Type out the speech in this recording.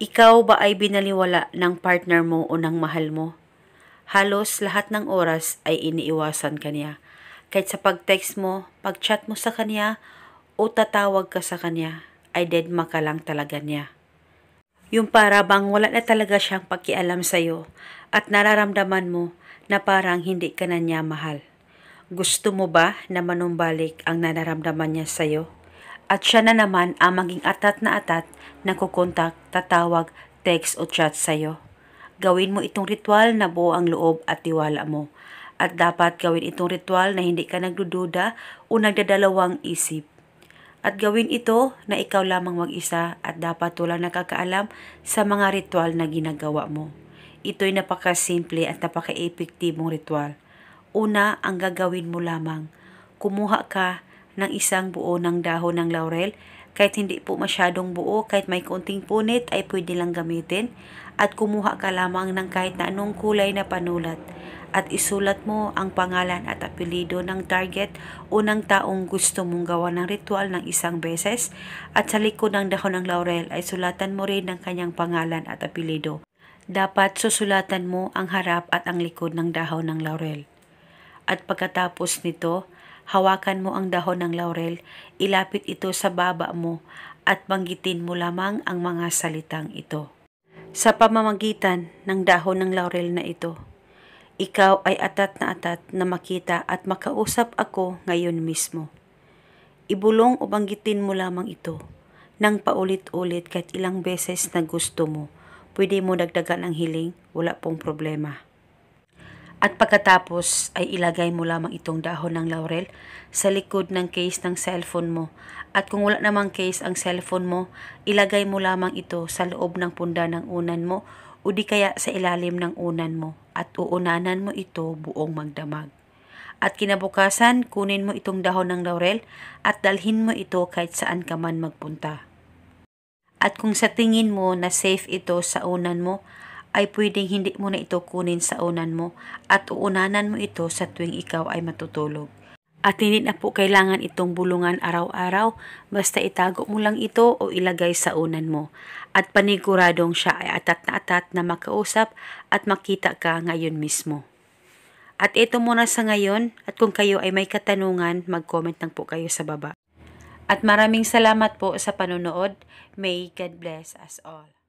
Ikaw ba ay binaliwala ng partner mo o ng mahal mo? Halos lahat ng oras ay iniiwasan ka niya. Kahit sa pag-text mo, pag-chat mo sa kanya, o tatawag ka sa kanya, ay deadma ka lang talaga niya. Yung para bang wala na talaga siyang pakialam sa'yo at nararamdaman mo na parang hindi ka na niya mahal. Gusto mo ba na manumbalik ang nararamdaman niya sa'yo? At siya na naman ang maging atat na kukontak, tatawag, text o chat sa'yo. Gawin mo itong ritual na buo ang loob at tiwala mo. At dapat gawin itong ritual na hindi ka nagdududa o nagdadalawang isip. At gawin ito na ikaw lamang mag-isa at dapat walang nakakaalam sa mga ritual na ginagawa mo. Ito'y napakasimple at napaka-epektibong ritual. Una, ang gagawin mo lamang. Kumuha ka ng isang buo ng dahon ng laurel. Kahit hindi po masyadong buo, kahit may konting punit ay pwede lang gamitin. At kumuha ka lamang ng kahit na anong kulay na panulat. At isulat mo ang pangalan at apelido ng target o ng taong gusto mong gawa ng ritual ng isang beses. At sa likod ng dahon ng laurel ay sulatan mo rin ang kanyang pangalan at apelido. Dapat susulatan mo ang harap at ang likod ng dahon ng laurel. At pagkatapos nito, hawakan mo ang dahon ng laurel, ilapit ito sa baba mo at banggitin mo lamang ang mga salitang ito. Sa pamamagitan ng dahon ng laurel na ito, ikaw ay atat na makita at makausap ako ngayon mismo. Ibulong o banggitin mo lamang ito nang paulit-ulit kahit ilang beses na gusto mo. Pwede mo dagdagan ang hiling, wala pong problema. At pagkatapos ay ilagay mo lamang itong dahon ng laurel sa likod ng case ng cellphone mo. At kung wala namang case ang cellphone mo, ilagay mo lamang ito sa loob ng punda ng unan mo o di kaya sa ilalim ng unan mo at uunanan mo ito buong magdamag. At kinabukasan, kunin mo itong dahon ng laurel at dalhin mo ito kahit saan ka man magpunta. At kung sa tingin mo na safe ito sa unan mo, ay pwedeng hindi mo na ito kunin sa unan mo at uunanan mo ito sa tuwing ikaw ay matutulog. At hindi na po kailangan itong bulungan araw-araw, basta itago mo lang ito o ilagay sa unan mo. At paniguradong siya ay atat na makausap at makita ka ngayon mismo. At ito muna sa ngayon, at kung kayo ay may katanungan, mag-comment lang po kayo sa baba. At maraming salamat po sa panonood. May God bless us all.